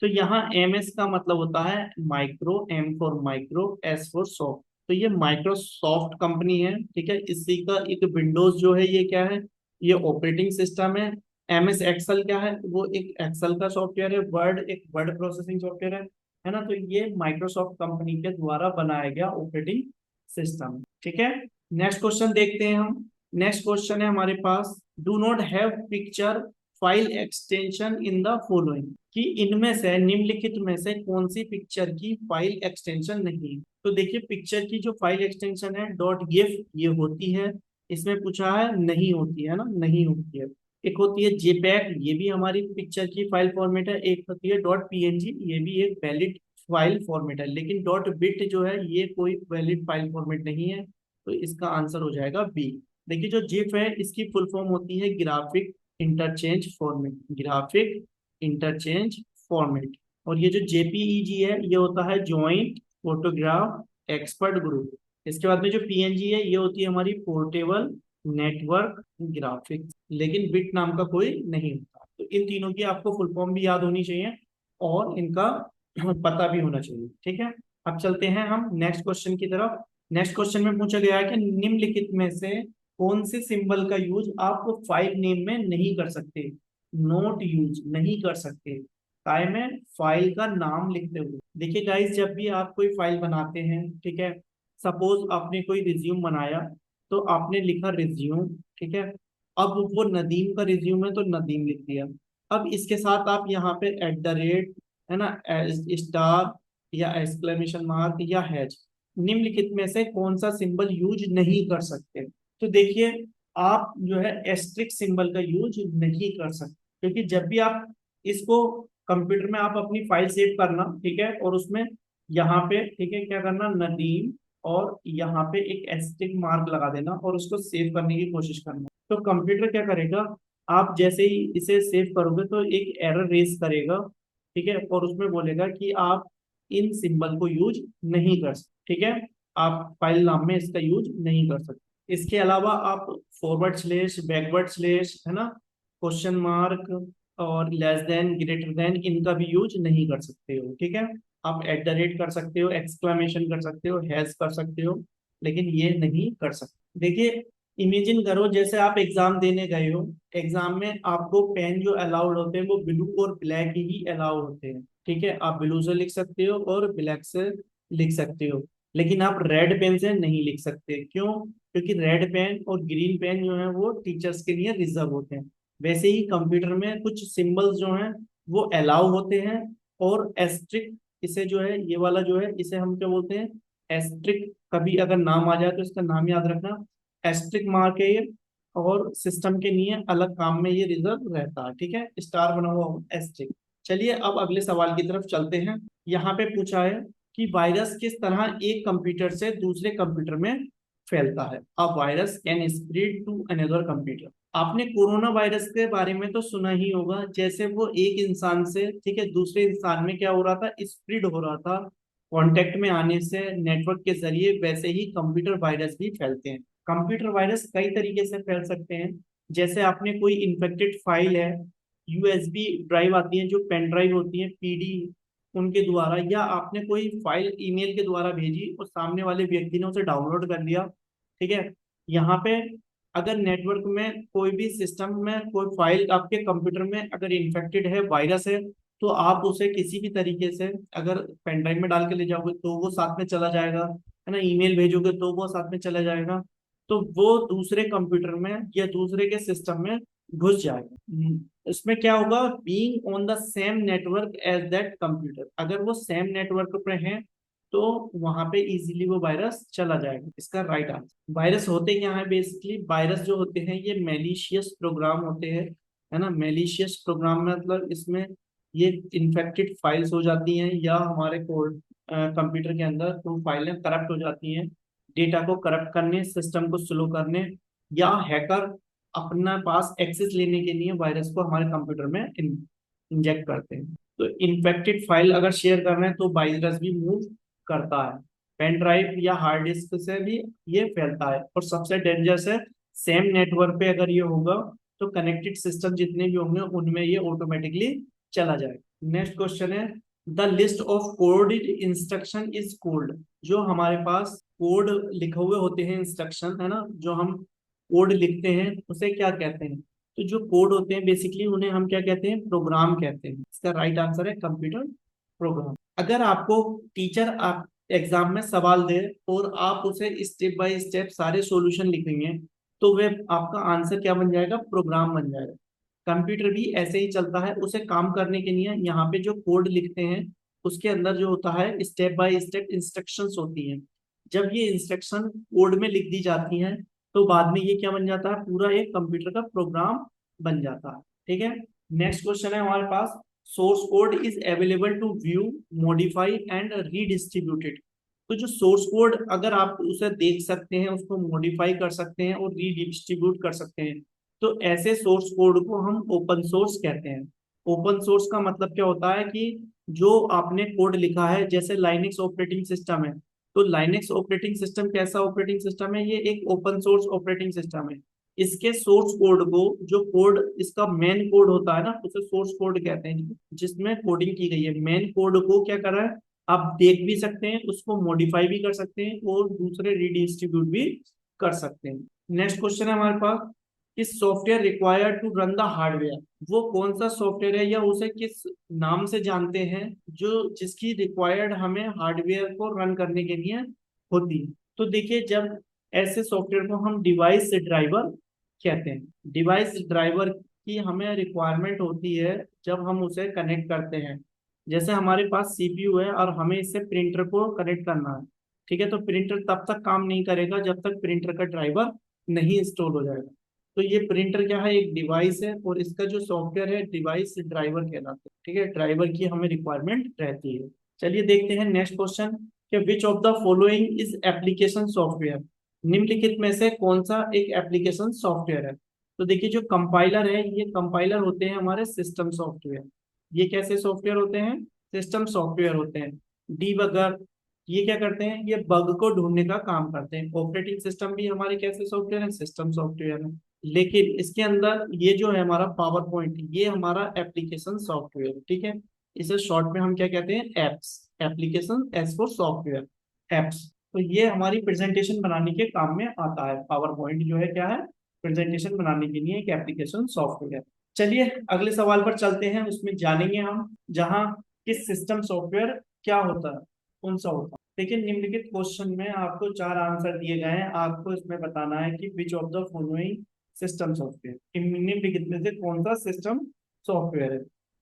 तो यहाँ MS का मतलब होता है micro, M for micro, S for soft. तो ये माइक्रोसॉफ्ट कंपनी है, ठीक है। इसी का एक विंडोज जो है ये क्या है, ये ऑपरेटिंग सिस्टम है। MS एक्सेल क्या है, वो एक एक्सेल का सॉफ्टवेयर है। वर्ड एक वर्ड प्रोसेसिंग सॉफ्टवेयर है ना। तो ये माइक्रोसॉफ्ट कंपनी के द्वारा बनाया गया ऑपरेटिंग सिस्टम, ठीक है। नेक्स्ट क्वेश्चन देखते हैं हम। नेक्स्ट क्वेश्चन है हमारे पास, do not have picture file extension in the following, कि इनमें से निम्नलिखित में से कौन सी पिक्चर की फाइल एक्सटेंशन नहीं है। तो देखिए पिक्चर की जो फाइल एक्सटेंशन है डॉट गिफ ये होती है, इसमें पूछा है नहीं होती है ना, नहीं होती है। एक होती है जेपैग, ये भी हमारी पिक्चर की फाइल फॉर्मेट है। एक होती है डॉट PNG, ये भी एक वैलिड फाइल फॉर्मेट है। लेकिन डॉट बिट जो है ये कोई वैलिड फाइल फॉर्मेट नहीं है। तो इसका आंसर हो जाएगा बी। देखिए जो जिफ है इसकी फुल फॉर्म होती है graphic interchange format, graphic interchange format. और ये जो JPEG है ये होता है जॉइंट फोटोग्राफ एक्सपर्ट ग्रुप। इसके बाद में जो PNG है ये होती है हमारी पोर्टेबल नेटवर्क ग्राफिक्स। लेकिन बिट नाम का कोई नहीं होता। तो इन तीनों की आपको फुल फॉर्म भी याद होनी चाहिए और इनका पता भी होना चाहिए, ठीक है। अब चलते हैं हम नेक्स्ट क्वेश्चन की तरफ। नेक्स्ट क्वेश्चन में पूछा गया है कि निम्नलिखित में से कौन से सिंबल का यूज आप फाइल नेम में नहीं कर सकते, नोट यूज नहीं कर सकते काय में फाइल का नाम लिखते हुए। देखिए गाइस जब भी आप कोई फाइल बनाते हैं, ठीक है, सपोज आपने कोई रिज्यूम बनाया, तो आपने लिखा रिज्यूम, ठीक है। अब वो नदीम का रिज्यूम है तो नदीम लिख दिया। अब इसके साथ आप यहाँ पे एट द रेट, है ना, स्टार या एक्सक्लेमेशन मार्क या हैश, निम्नलिखित में से कौन सा सिंबल यूज नहीं कर सकते। तो देखिए आप जो है एस्ट्रिक सिंबल का यूज नहीं कर सकते, क्योंकि जब भी आप इसको कंप्यूटर में आप अपनी फाइल सेव करना, ठीक है, और उसमें यहाँ पे, ठीक है, क्या करना, नदीम, और यहाँ पे एक एस्ट्रिक मार्क लगा देना और उसको सेव करने की कोशिश करना। तो कंप्यूटर क्या करेगा, आप जैसे ही इसे सेव करोगे तो एक एरर रेज करेगा, ठीक है, और उसमें बोलेगा कि आप इन सिंबल को यूज नहीं कर सकते, ठीक है, आप फाइल नाम में इसका यूज नहीं कर सकते। इसके अलावा आप फॉरवर्ड स्लेश, बैकवर्ड स्लेश, है ना, क्वेश्चन मार्क और लेस देन, ग्रेटर देन, इनका भी यूज नहीं कर सकते हो, ठीक है। आप एट द रेट कर सकते हो, एक्सक्लेमेशन कर सकते हो, हैज कर सकते हो, लेकिन ये नहीं कर सकते। देखिए इमेजिन करो जैसे आप एग्जाम देने गए हो, एग्जाम में आपको पेन जो अलाउड होते हैं वो ब्लू और ब्लैक ही अलाउ होते हैं, ठीक है। आप ब्लू से लिख सकते हो और ब्लैक से लिख सकते हो, लेकिन आप रेड पेन से नहीं लिख सकते। क्यों? क्योंकि रेड पेन और ग्रीन पेन जो है वो टीचर्स के लिए रिजर्व होते हैं। वैसे ही कंप्यूटर में कुछ सिंबल्स जो हैं वो अलाउ होते हैं, और एस्ट्रिक, इसे जो है ये वाला जो है इसे हम क्या बोलते हैं, एस्ट्रिक। कभी अगर नाम आ जाए तो इसका नाम याद रखना, एस्ट्रिक मार्क है ये, और सिस्टम के लिए अलग काम में ये रिजर्व रहता है, ठीक है, स्टार बना हुआ एस्ट्रिक। चलिए अब अगले सवाल की तरफ चलते हैं। यहाँ पे पूछा है कि वायरस किस तरह एक कंप्यूटर से दूसरे कंप्यूटर में फैलता है। A virus can spread to another computer. आपने कोरोना वायरस के बारे में तो सुना ही होगा, जैसे वो एक इंसान से, ठीक है, दूसरे इंसान में क्या हो रहा था, स्प्रेड हो रहा था कांटेक्ट में आने से, नेटवर्क के जरिए, वैसे ही कंप्यूटर वायरस भी फैलते हैं। कंप्यूटर वायरस कई तरीके से फैल सकते हैं। जैसे आपने कोई इन्फेक्टेड फाइल है, USB ड्राइव आती है जो पेन ड्राइव होती है, PD, उनके द्वारा, या आपने कोई फाइल ईमेल के द्वारा भेजी और सामने वाले व्यक्ति ने उसे डाउनलोड कर लिया, ठीक है। यहाँ पे अगर नेटवर्क में कोई भी सिस्टम में कोई फाइल आपके कंप्यूटर में अगर इन्फेक्टेड है, वायरस है, तो आप उसे किसी भी तरीके से अगर पेन ड्राइव में डाल के ले जाओगे तो वो साथ में चला जाएगा, है ना, ईमेल भेजोगे तो वो साथ में चला जाएगा। तो वो दूसरे कंप्यूटर में या दूसरे के सिस्टम में घुस जाएगा। इसमें क्या होगा, being on the same network as that computer, अगर वो सेम नेटवर्क पे है तो वहां पे इजीली वो वायरस चला जाएगा। इसका राइट आंसर। वायरस होते क्या है, बेसिकली वायरस जो होते हैं ये मेलिशियस प्रोग्राम होते हैं, है ना। मेलिशियस प्रोग्राम मतलब इसमें ये इन्फेक्टेड फाइल्स हो जाती हैं, या हमारे कोड कंप्यूटर के अंदर तो फाइलें करप्ट हो जाती हैं, डेटा को करप्ट करने, सिस्टम को स्लो करने, या हैकर अपना पास एक्सेस लेने के लिए वायरस को हमारे कंप्यूटर में इंजेक्ट करते हैं। तो इन्फेक्टेड फाइल अगर शेयर कर रहे हैं तो वायरस भी मूव करता है। पेन ड्राइव या हार्ड डिस्क से भी ये फैलता है। और सबसे डेंजरस है, सेम नेटवर्क पे अगर ये होगा तो कनेक्टेड सिस्टम जितने भी होंगे उनमें ये ऑटोमेटिकली चला जाएगा। नेक्स्ट क्वेश्चन है, the list of coded instruction is called. जो हमारे पास कोड लिखे हुए होते हैं, इंस्ट्रक्शन है ना, जो हम कोड लिखते हैं उसे क्या कहते हैं? तो जो कोड होते हैं बेसिकली उन्हें हम क्या कहते हैं? प्रोग्राम कहते हैं। इसका राइट आंसर है कंप्यूटर प्रोग्राम। अगर आपको टीचर आप एग्जाम में सवाल दे और आप उसे स्टेप बाय स्टेप सारे सॉल्यूशन लिखेंगे तो वे आपका आंसर क्या बन जाएगा? प्रोग्राम बन जाएगा। कंप्यूटर भी ऐसे ही चलता है। उसे काम करने के लिए यहाँ पे जो कोड लिखते हैं उसके अंदर जो होता है स्टेप बाय स्टेप इंस्ट्रक्शंस होती हैं। जब ये इंस्ट्रक्शन कोड में लिख दी जाती हैं तो बाद में ये क्या बन जाता है? पूरा एक कंप्यूटर का प्रोग्राम बन जाता है। ठीक है। नेक्स्ट क्वेश्चन है हमारे पास, source code is available to view, modify and redistributed. तो जो सोर्स कोड अगर आप उसे देख सकते हैं, उसको मॉडिफाई कर सकते हैं और रीडिस्ट्रीब्यूट कर सकते हैं, तो ऐसे सोर्स कोड को हम ओपन सोर्स कहते हैं। ओपन सोर्स का मतलब क्या होता है कि जो आपने कोड लिखा है, जैसे लाइनक्स ऑपरेटिंग सिस्टम है, तो लाइनक्स ऑपरेटिंग सिस्टम कैसा ऑपरेटिंग सिस्टम है? ये एक ओपन सोर्स ऑपरेटिंग सिस्टम है। इसके सोर्स कोड को, जो कोड इसका मेन कोड होता है ना, उसे सोर्स कोड कहते हैं, जिसमें कोडिंग की गई है। मेन कोड को क्या कर रहा है आप देख भी सकते हैं, उसको मॉडिफाई भी कर सकते हैं और दूसरे रीडिस्ट्रीब्यूट भी कर सकते हैं। नेक्स्ट क्वेश्चन है हमारे पास, किस software required to run the hardware. वो कौन सा सॉफ्टवेयर है या उसे किस नाम से जानते हैं जो जिसकी रिक्वायर्ड हमें हार्डवेयर को रन करने के लिए होती है? तो देखिए, जब ऐसे सॉफ्टवेयर को हम डिवाइस ड्राइवर कहते हैं। डिवाइस ड्राइवर की हमें रिक्वायरमेंट होती है जब हम उसे कनेक्ट करते हैं। जैसे हमारे पास सीपीयू है और हमें इससे प्रिंटर को कनेक्ट करना है। ठीक है, तो प्रिंटर तब तक काम नहीं करेगा जब तक प्रिंटर का ड्राइवर नहीं इंस्टॉल हो जाएगा। तो ये प्रिंटर क्या है? एक डिवाइस है और इसका जो सॉफ्टवेयर है डिवाइस ड्राइवर कहलाता है। ठीक है, ड्राइवर की हमें रिक्वायरमेंट रहती है। चलिए देखते हैं नेक्स्ट क्वेश्चन, कि which of the following is application software. निम्नलिखित में से कौन सा एक एप्लीकेशन सॉफ्टवेयर है? तो देखिए, जो कंपाइलर है, ये कंपाइलर होते हैं हमारे सिस्टम सॉफ्टवेयर। ये कैसे सॉफ्टवेयर होते हैं? सिस्टम सॉफ्टवेयर होते हैं। डीबगर, ये क्या करते हैं? ये बग को ढूंढने का काम करते हैं। ऑपरेटिंग सिस्टम भी हमारे कैसे सॉफ्टवेयर है? सिस्टम सॉफ्टवेयर है। लेकिन इसके अंदर ये जो है हमारा पावर पॉइंट, ये हमारा एप्लीकेशन सॉफ्टवेयर है। ठीक है, इसे शॉर्ट में हम क्या कहते हैं? Apps. Application S for software, apps. तो ये हमारी प्रेजेंटेशन बनाने के काम में आता है। पावर पॉइंट जो है क्या है? प्रेजेंटेशन बनाने के लिए एक एप्लीकेशन सॉफ्टवेयर। चलिए अगले सवाल पर चलते हैं, उसमें जानेंगे हम जहाँ किस सिस्टम सॉफ्टवेयर क्या होता है, कौन सा होता है। देखिए, निम्नलिखित क्वेश्चन में आपको चार आंसर दिए गए हैं। आपको इसमें बताना है कि which of the following system software, निम्नलिखित में से कौन सा सिस्टम सॉफ्टवेयर है।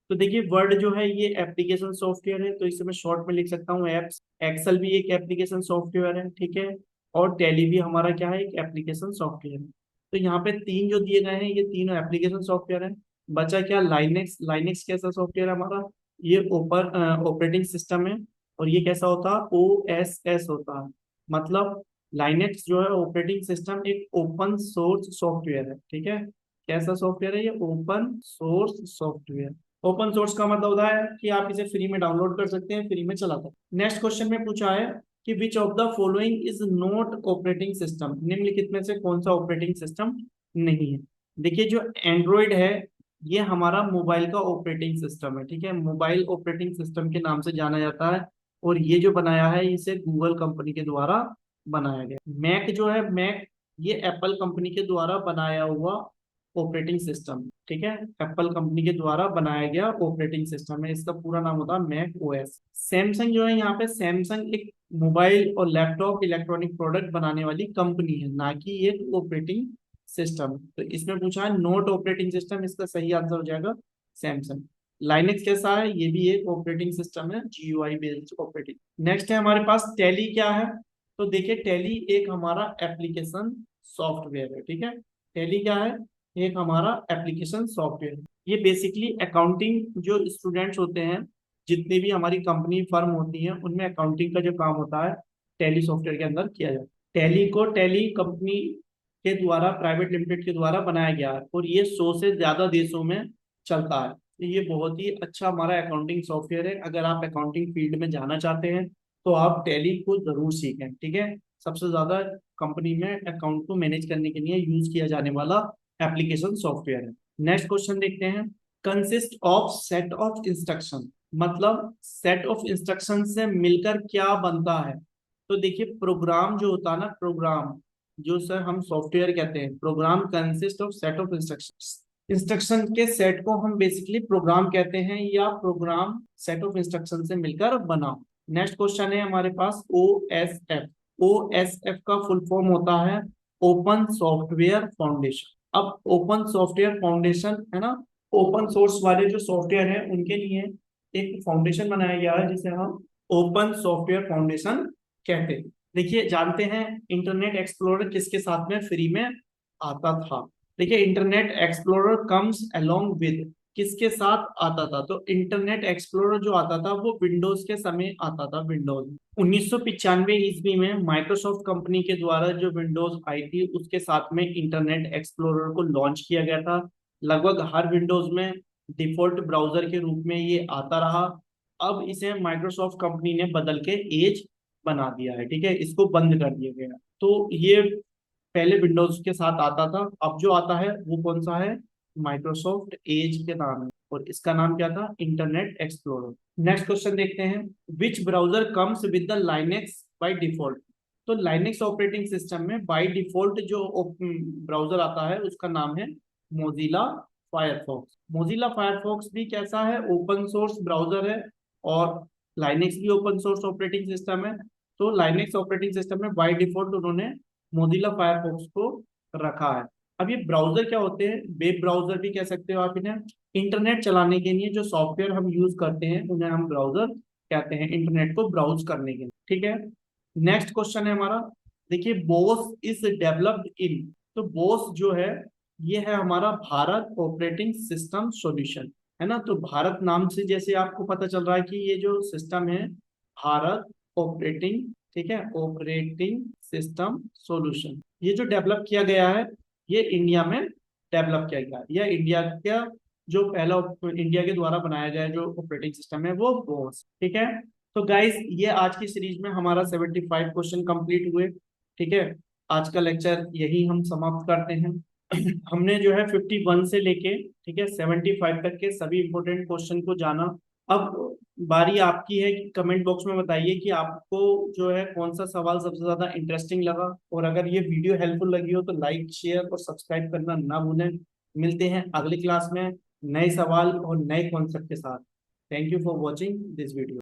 तो देखिए, वर्ड जो है ये एप्लीकेशन सॉफ्टवेयर है, तो इसे मैं शॉर्ट में लिख सकता हूँ एप्स। एक्सेल भी एक एप्लीकेशन सॉफ्टवेयर है। ठीक है, और टैली भी हमारा क्या है? एक एप्लीकेशन सॉफ्टवेयर है। तो यहाँ पे तीन जो दिए गए हैं ये तीनों एप्लीकेशन सॉफ्टवेयर है। बचा क्या? लाइनेक्स। लाइनेक्स कैसा सॉफ्टवेयर है हमारा? ये ओपन ऑपरेटिंग सिस्टम है। और ये कैसा होता है? ओ एस एस होता है। मतलब लाइनेक्स जो है ऑपरेटिंग सिस्टम एक ओपन सोर्स सॉफ्टवेयर है। ठीक है, कैसा सॉफ्टवेयर है? ये open source software. Open source का मतलब होता है कि आप इसे फ्री में डाउनलोड कर सकते हैं, फ्री में चला सकते हैं। नेक्स्ट क्वेश्चन में पूछा है कि which of the following is not operating system. निम्नलिखित में से कौन सा ऑपरेटिंग सिस्टम नहीं है? देखिए, जो एंड्रॉइड है ये हमारा मोबाइल का ऑपरेटिंग सिस्टम है। ठीक है, मोबाइल ऑपरेटिंग सिस्टम के नाम से जाना जाता है। और ये जो बनाया है इसे गूगल कंपनी के द्वारा बनाया गया। मैक जो है, मैक ये एप्पल कंपनी के द्वारा बनाया हुआ ऑपरेटिंग सिस्टम। ठीक है, एप्पल कंपनी के द्वारा बनाया गया ऑपरेटिंग सिस्टम है। इसका पूरा नाम होता है मैक ओएस। सैमसंग जो है, यहाँ पे सैमसंग एक मोबाइल और लैपटॉप इलेक्ट्रॉनिक प्रोडक्ट बनाने वाली कंपनी है, ना कि एक ऑपरेटिंग सिस्टम। तो इसमें पूछा है नोट ऑपरेटिंग सिस्टम, इसका सही आंसर हो जाएगा सैमसंग। लाइनेक्स कैसा है? ये भी एक ऑपरेटिंग सिस्टम है, जीयूआई बेस्ड ऑपरेटिंग। नेक्स्ट है हमारे पास टैली क्या है? तो देखिए, टैली एक हमारा एप्लीकेशन सॉफ्टवेयर है। ठीक है, टैली क्या है? एक हमारा एप्लीकेशन सॉफ्टवेयर है। ये बेसिकली अकाउंटिंग, जो स्टूडेंट्स होते हैं, जितनी भी हमारी कंपनी फर्म होती हैं, उनमें अकाउंटिंग का जो काम होता है टैली सॉफ्टवेयर के अंदर किया जाता है। टैली को टैली कंपनी के द्वारा, प्राइवेट लिमिटेड के द्वारा बनाया गया है और ये 100 से ज्यादा देशों में चलता है। तो ये बहुत ही अच्छा हमारा अकाउंटिंग सॉफ्टवेयर है। अगर आप अकाउंटिंग फील्ड में जाना चाहते हैं तो आप टैली को जरूर सीखें, ठीक है। सबसे ज्यादा कंपनी में अकाउंट को मैनेज करने के लिए यूज किया जाने वाला एप्लीकेशन सॉफ्टवेयर है। नेक्स्ट क्वेश्चन देखते हैं। Consist of set of instruction, मतलब सेट ऑफ इंस्ट्रक्शन से मिलकर क्या बनता है। तो देखिए प्रोग्राम जो होता है ना, प्रोग्राम जो सर हम सॉफ्टवेयर कहते हैं, program consist of set of instruction. Instruction के सेट को हम बेसिकली प्रोग्राम कहते हैं, या प्रोग्राम सेट ऑफ इंस्ट्रक्शन से मिलकर बना। नेक्स्ट क्वेश्चन है हमारे पास O S F. O S F का फुल फॉर्म होता है ओपन सॉफ्टवेयर फाउंडेशन। अब ओपन सॉफ्टवेयर फाउंडेशन है ना, ओपन सोर्स वाले जो सॉफ्टवेयर है उनके लिए एक फाउंडेशन बनाया गया है जिसे हम ओपन सॉफ्टवेयर फाउंडेशन कहते हैं। देखिए जानते हैं इंटरनेट एक्सप्लोरर किसके साथ में फ्री में आता था। देखिए internet explorer comes along with किसके साथ आता था, तो इंटरनेट एक्सप्लोरर जो आता था वो विंडोज के समय आता था। विंडोज 1995 ईस्वी में माइक्रोसॉफ्ट कंपनी के द्वारा जो विंडोज आई थी उसके साथ में इंटरनेट एक्सप्लोरर को लॉन्च किया गया था। लगभग हर विंडोज में डिफॉल्ट ब्राउजर के रूप में ये आता रहा। अब इसे माइक्रोसॉफ्ट कंपनी ने बदल के एज बना दिया है, ठीक है, इसको बंद कर दिया गया। तो ये पहले विंडोज के साथ आता था, अब जो आता है वो कौन सा है, माइक्रोसॉफ्ट एज के नाम है, और इसका नाम क्या था, इंटरनेट एक्सप्लोरर। नेक्स्ट क्वेश्चन देखते हैं। Which browser comes with the Linux by default. तो लाइनेक्स ऑपरेटिंग सिस्टम में बाय डिफॉल्ट जो ब्राउजर आता है उसका नाम है मोजिला फायरफॉक्स। मोजिला फायरफॉक्स भी कैसा है, ओपन सोर्स ब्राउजर है, और लाइनेक्स भी ओपन सोर्स ऑपरेटिंग सिस्टम है। तो लाइनेक्स ऑपरेटिंग सिस्टम में बाय डिफॉल्ट उन्होंने मोजिला फायरफॉक्स को रखा है। अब ये ब्राउजर क्या होते हैं, वेब ब्राउजर भी कह सकते हो आप इन्हें। इंटरनेट चलाने के लिए जो सॉफ्टवेयर हम यूज करते हैं उन्हें हम ब्राउजर कहते हैं, इंटरनेट को ब्राउज करने के लिए, ठीक है। नेक्स्ट क्वेश्चन है हमारा। देखिए बोस इज डेवलप्ड इन। तो बोस जो है ये है हमारा भारत ऑपरेटिंग सिस्टम सॉल्यूशन, है ना। तो भारत नाम से जैसे आपको पता चल रहा है कि ये जो सिस्टम है भारत ऑपरेटिंग, ठीक है, ऑपरेटिंग सिस्टम सॉल्यूशन, ये जो डेवलप किया गया है ये इंडिया में डेवलप किया गया है। यह इंडिया का जो पहला इंडिया के द्वारा बनाया गया जो ऑपरेटिंग सिस्टम है वो बोस, ठीक है। तो गाइस ये आज की सीरीज में हमारा 75 क्वेश्चन कंप्लीट हुए, ठीक है। आज का लेक्चर यही हम समाप्त करते हैं। हमने जो है 51 से लेके, ठीक है, 75 तक के सभी इंपॉर्टेंट क्वेश्चन को जाना। अब बारी आपकी है कि कमेंट बॉक्स में बताइए कि आपको जो है कौन सा सवाल सबसे ज्यादा इंटरेस्टिंग लगा, और अगर ये वीडियो हेल्पफुल लगी हो तो लाइक शेयर और सब्सक्राइब करना ना भूलें। मिलते हैं अगली क्लास में नए सवाल और नए कॉन्सेप्ट के साथ। Thank you for watching this video.